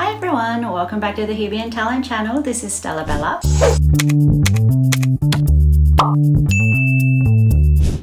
Hi everyone, welcome back to the HUBient Talent channel. This is Stella Bella.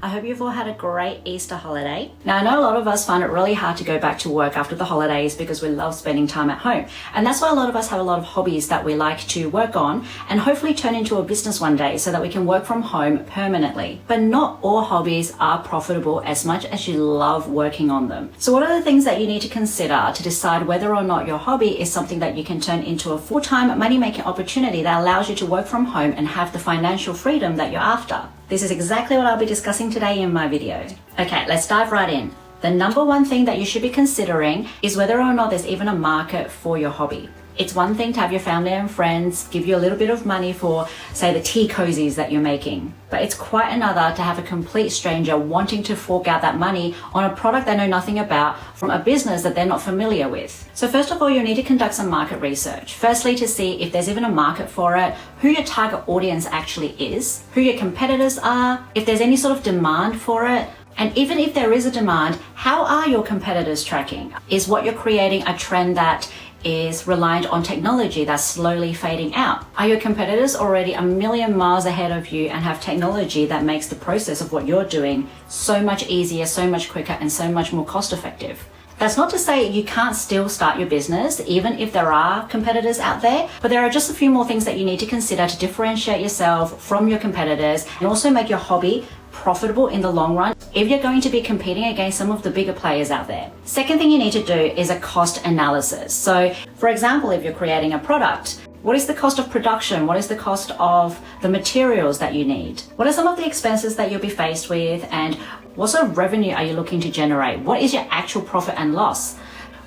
I hope you've all had a great Easter holiday. Now I know a lot of us find it really hard to go back to work after the holidays because we love spending time at home. And that's why a lot of us have a lot of hobbies that we like to work on and hopefully turn into a business one day so that we can work from home permanently. But not all hobbies are profitable as much as you love working on them. So what are the things that you need to consider to decide whether or not your hobby is something that you can turn into a full-time money-making opportunity that allows you to work from home and have the financial freedom that you're after? This is exactly what I'll be discussing today in my video. Okay, let's dive right in. The number one thing that you should be considering is whether or not there's even a market for your hobby. It's one thing to have your family and friends give you a little bit of money for, say, the tea cozies that you're making. But it's quite another to have a complete stranger wanting to fork out that money on a product they know nothing about from a business that they're not familiar with. So first of all, you'll need to conduct some market research. Firstly, to see if there's even a market for it, who your target audience actually is, who your competitors are, if there's any sort of demand for it. And even if there is a demand, how are your competitors tracking? Is what you're creating a trend that is reliant on technology that's slowly fading out? Are your competitors already a million miles ahead of you and have technology that makes the process of what you're doing so much easier, so much quicker, and so much more cost effective? That's not to say you can't still start your business, even if there are competitors out there, but there are just a few more things that you need to consider to differentiate yourself from your competitors and also make your hobby profitable in the long run if you're going to be competing against some of the bigger players out there. Second thing you need to do is a cost analysis. So for example, if you're creating a product, what is the cost of production? What is the cost of the materials that you need? What are some of the expenses that you'll be faced with? And what sort of revenue are you looking to generate? What is your actual profit and loss?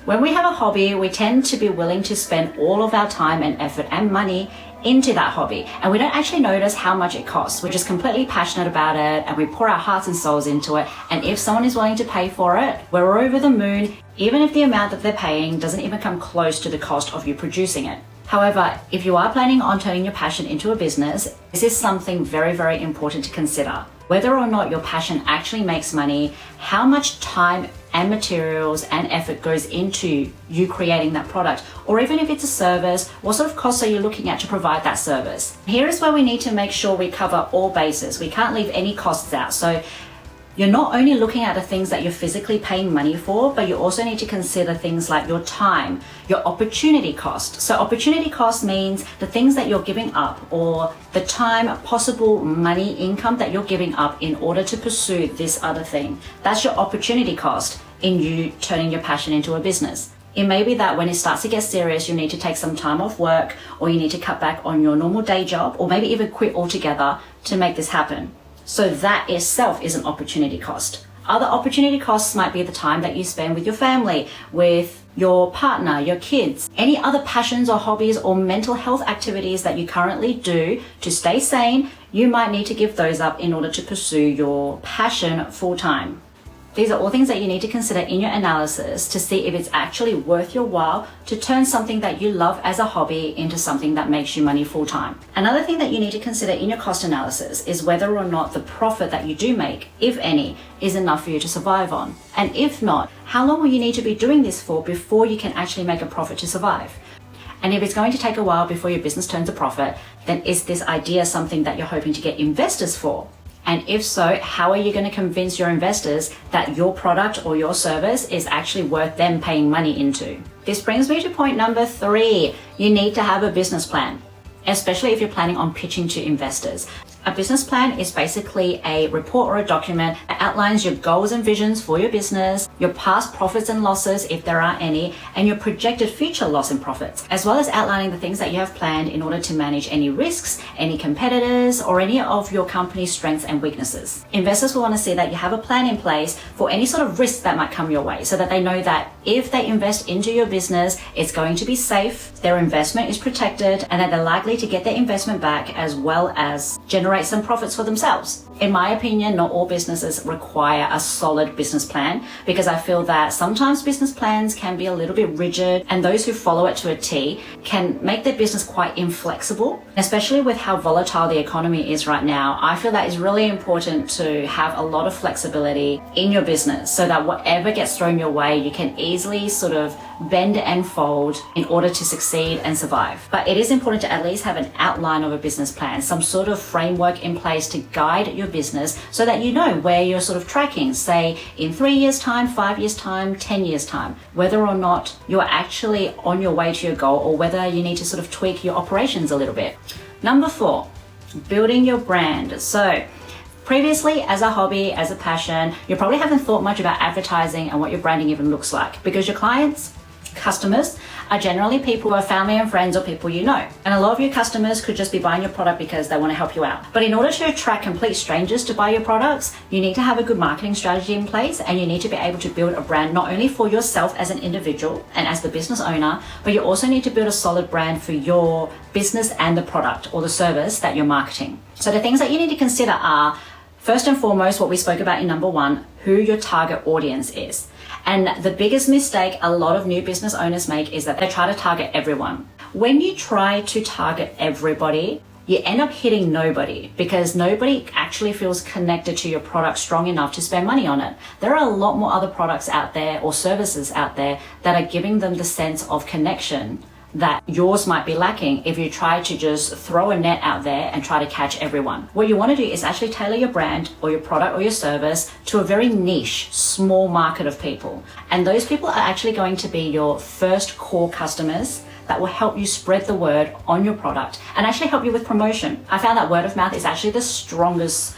When we have a hobby, we tend to be willing to spend all of our time and effort and money into that hobby, and we don't actually notice how much it costs. We're just completely passionate about it and we pour our hearts and souls into it, and if someone is willing to pay for it, we're over the moon, even if the amount that they're paying doesn't even come close to the cost of you producing it. However, if you are planning on turning your passion into a business, this is something very, very important to consider. Whether or not your passion actually makes money, how much time and materials and effort goes into you creating that product, or even if it's a service, what sort of costs are you looking at to provide that service? Here is where we need to make sure we cover all bases. We can't leave any costs out. So you're not only looking at the things that you're physically paying money for, but you also need to consider things like your time, your opportunity cost. So opportunity cost means the things that you're giving up, or the time, possible money, income that you're giving up in order to pursue this other thing. That's your opportunity cost in you turning your passion into a business. It may be that when it starts to get serious, you need to take some time off work, or you need to cut back on your normal day job, or maybe even quit altogether to make this happen. So that itself is an opportunity cost. Other opportunity costs might be the time that you spend with your family, with your partner, your kids, any other passions or hobbies or mental health activities that you currently do to stay sane. You might need to give those up in order to pursue your passion full time. These are all things that you need to consider in your analysis to see if it's actually worth your while to turn something that you love as a hobby into something that makes you money full time. Another thing that you need to consider in your cost analysis is whether or not the profit that you do make, if any, is enough for you to survive on. And if not, how long will you need to be doing this for before you can actually make a profit to survive? And if it's going to take a while before your business turns a profit, then is this idea something that you're hoping to get investors for? And if so, how are you going to convince your investors that your product or your service is actually worth them paying money into? This brings me to point number 3. You need to have a business plan, especially if you're planning on pitching to investors. A business plan is basically a report or a document that outlines your goals and visions for your business, your past profits and losses, if there are any, and your projected future loss and profits, as well as outlining the things that you have planned in order to manage any risks, any competitors, or any of your company's strengths and weaknesses. Investors will want to see that you have a plan in place for any sort of risk that might come your way, so that they know that if they invest into your business, it's going to be safe, their investment is protected, and that they're likely to get their investment back, as well as generate generate some profits for themselves. In my opinion, not all businesses require a solid business plan, because I feel that sometimes business plans can be a little bit rigid, and those who follow it to a T can make their business quite inflexible. Especially with how volatile the economy is right now, I feel that it's really important to have a lot of flexibility in your business so that whatever gets thrown your way, you can easily sort of bend and fold in order to succeed and survive. But it is important to at least have an outline of a business plan, some sort of framework in place to guide your business so that you know where you're sort of tracking, say in 3 years time, 5 years time, 10 years time, whether or not you're actually on your way to your goal or whether you need to sort of tweak your operations a little bit. Number 4, building your brand. So previously, as a hobby, as a passion, you probably haven't thought much about advertising and what your branding even looks like, because your clients, customers, are generally people who are family and friends or people you know. And a lot of your customers could just be buying your product because they want to help you out. But in order to attract complete strangers to buy your products, you need to have a good marketing strategy in place, and you need to be able to build a brand not only for yourself as an individual and as the business owner, but you also need to build a solid brand for your business and the product or the service that you're marketing. So the things that you need to consider are, first and foremost, what we spoke about in number 1, who your target audience is. And the biggest mistake a lot of new business owners make is that they try to target everyone. When you try to target everybody, you end up hitting nobody, because nobody actually feels connected to your product strong enough to spend money on it. There are a lot more other products out there or services out there that are giving them the sense of connection that yours might be lacking if you try to just throw a net out there and try to catch everyone. What you want to do is actually tailor your brand or your product or your service to a very niche, small market of people. And those people are actually going to be your first core customers that will help you spread the word on your product and actually help you with promotion. I found that word of mouth is actually the strongest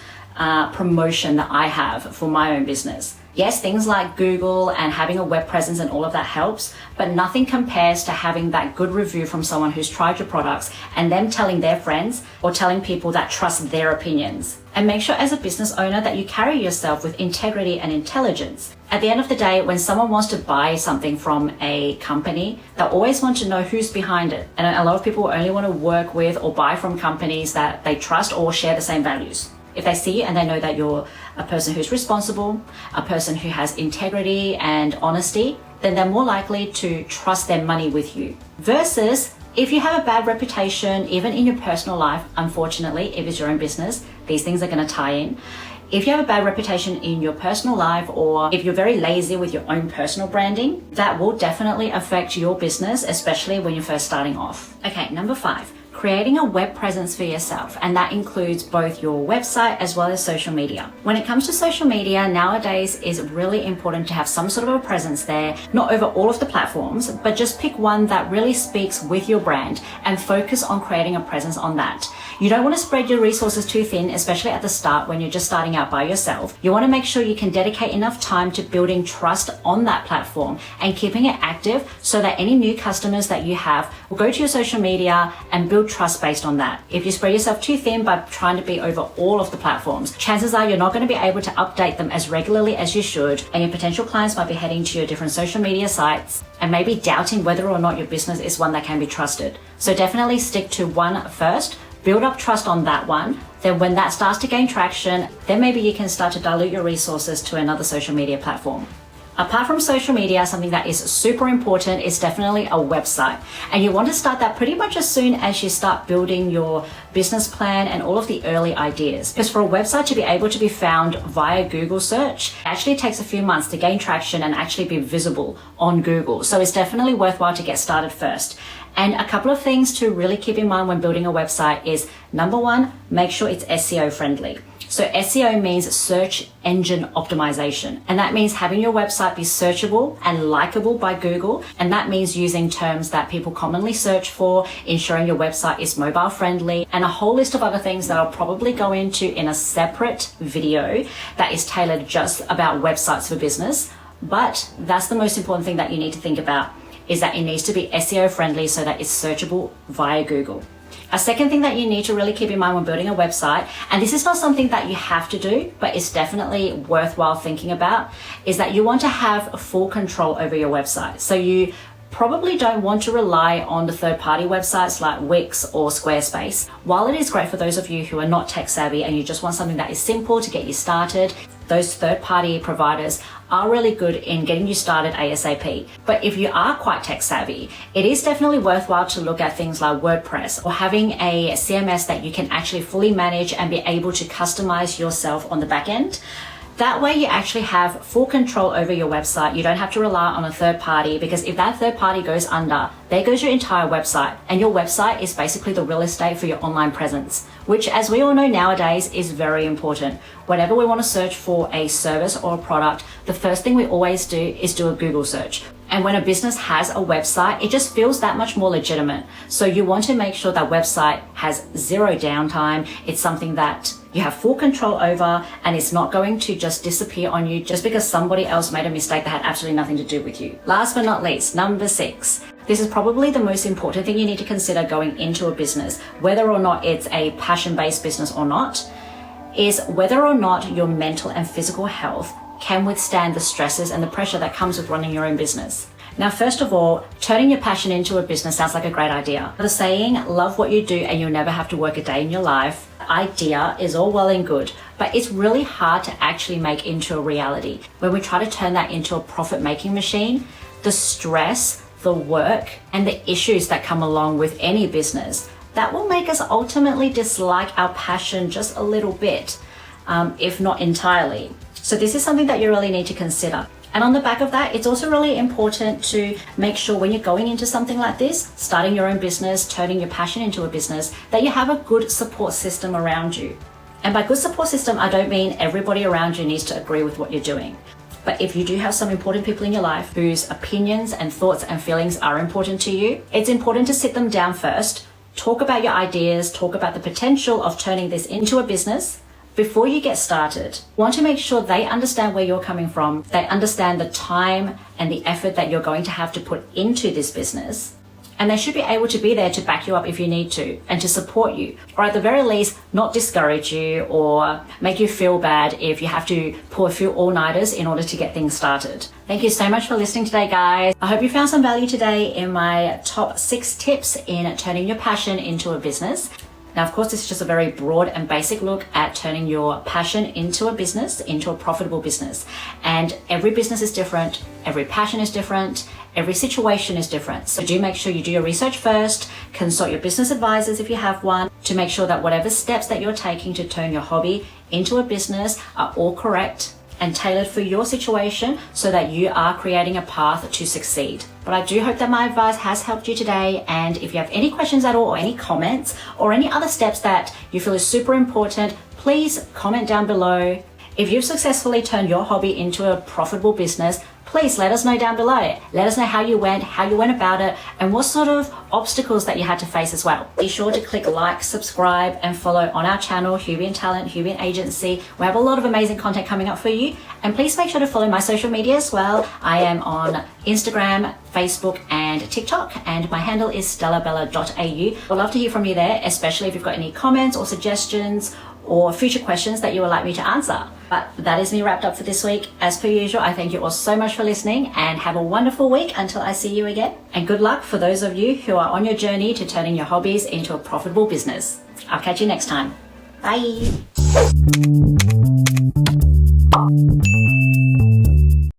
promotion that I have for my own business. Yes, things like Google and having a web presence and all of that helps, but nothing compares to having that good review from someone who's tried your products and them telling their friends or telling people that trust their opinions. And make sure as a business owner that you carry yourself with integrity and intelligence. At the end of the day, when someone wants to buy something from a company, they'll always want to know who's behind it. And a lot of people only want to work with or buy from companies that they trust or share the same values. If they see and they know that you're a person who's responsible, a person who has integrity and honesty, then they're more likely to trust their money with you. Versus if you have a bad reputation, even in your personal life, unfortunately, if it's your own business, these things are going to tie in. If you have a bad reputation in your personal life, or if you're very lazy with your own personal branding, that will definitely affect your business, especially when you're first starting off. Okay, number 5. Creating a web presence for yourself, and that includes both your website as well as social media. When it comes to social media, nowadays it's really important to have some sort of a presence there, not over all of the platforms, but just pick one that really speaks with your brand and focus on creating a presence on that. You don't want to spread your resources too thin, especially at the start when you're just starting out by yourself. You want to make sure you can dedicate enough time to building trust on that platform and keeping it active so that any new customers that you have will go to your social media and build trust based on that. If you spread yourself too thin by trying to be over all of the platforms, chances are you're not going to be able to update them as regularly as you should, and your potential clients might be heading to your different social media sites and maybe doubting whether or not your business is one that can be trusted. So definitely stick to one first. Build up trust on that one. Then when that starts to gain traction, then maybe you can start to dilute your resources to another social media platform. Apart from social media, something that is super important is definitely a website. And you want to start that pretty much as soon as you start building your business plan and all of the early ideas. Because for a website to be able to be found via Google search, it actually takes a few months to gain traction and actually be visible on Google. So it's definitely worthwhile to get started first. And a couple of things to really keep in mind when building a website is, number 1, make sure it's SEO friendly. So SEO means search engine optimization. And that means having your website be searchable and likable by Google. And that means using terms that people commonly search for, ensuring your website is mobile friendly, and a whole list of other things that I'll probably go into in a separate video that is tailored just about websites for business. But that's the most important thing that you need to think about, is that it needs to be SEO friendly so that it's searchable via Google. A second thing that you need to really keep in mind when building a website, and this is not something that you have to do, but it's definitely worthwhile thinking about, is that you want to have full control over your website. So you probably don't want to rely on the third-party websites like Wix or Squarespace. While it is great for those of you who are not tech savvy and you just want something that is simple to get you started, those third-party providers are really good in getting you started ASAP. But if you are quite tech savvy, it is definitely worthwhile to look at things like WordPress or having a CMS that you can actually fully manage and be able to customize yourself on the back end. That way you actually have full control over your website. You don't have to rely on a third party, because if that third party goes under, there goes your entire website. And your website is basically the real estate for your online presence, which, as we all know nowadays, is very important. Whenever we want to search for a service or a product, the first thing we always do is do a Google search. And when a business has a website, it just feels that much more legitimate. So you want to make sure that website has zero downtime. It's something that you have full control over, and it's not going to just disappear on you just because somebody else made a mistake that had absolutely nothing to do with you. Last but not least, number 6. This is probably the most important thing you need to consider going into a business, whether or not it's a passion-based business or not, is whether or not your mental and physical health can withstand the stresses and the pressure that comes with running your own business. Now, first of all, turning your passion into a business sounds like a great idea. The saying, love what you do and you'll never have to work a day in your life, idea is all well and good, but it's really hard to actually make into a reality. When we try to turn that into a profit-making machine, the stress, the work, and the issues that come along with any business, that will make us ultimately dislike our passion just a little bit, if not entirely. So this is something that you really need to consider. And on the back of that, it's also really important to make sure when you're going into something like this, starting your own business, turning your passion into a business, that you have a good support system around you. And by good support system, I don't mean everybody around you needs to agree with what you're doing. But if you do have some important people in your life whose opinions and thoughts and feelings are important to you, it's important to sit them down first, talk about your ideas, talk about the potential of turning this into a business. Before you get started, you want to make sure they understand where you're coming from. They understand the time and the effort that you're going to have to put into this business. And they should be able to be there to back you up if you need to and to support you. Or at the very least, not discourage you or make you feel bad if you have to pull a few all-nighters in order to get things started. Thank you so much for listening today, guys. I hope you found some value today in my top 6 tips in turning your passion into a business. Now, of course, this is just a very broad and basic look at turning your passion into a business, into a profitable business. And every business is different, every passion is different, every situation is different. So do make sure you do your research first, consult your business advisors if you have one, to make sure that whatever steps that you're taking to turn your hobby into a business are all correct and tailored for your situation so that you are creating a path to succeed. But I do hope that my advice has helped you today. And if you have any questions at all or any comments or any other steps that you feel is super important, please comment down below. If you've successfully turned your hobby into a profitable business, please let us know down below. Let us know how you went about it, and what sort of obstacles that you had to face as well. Be sure to click like, subscribe, and follow on our channel, HUBient Talent, HUBient Agency. We have a lot of amazing content coming up for you. And please make sure to follow my social media as well. I am on Instagram, Facebook, and TikTok, and my handle is stellabella.au. I'd love to hear from you there, especially if you've got any comments or suggestions or future questions that you would like me to answer. But that is me wrapped up for this week. As per usual, I thank you all so much for listening, and have a wonderful week until I see you again. And good luck for those of you who are on your journey to turning your hobbies into a profitable business. I'll catch you next time. Bye.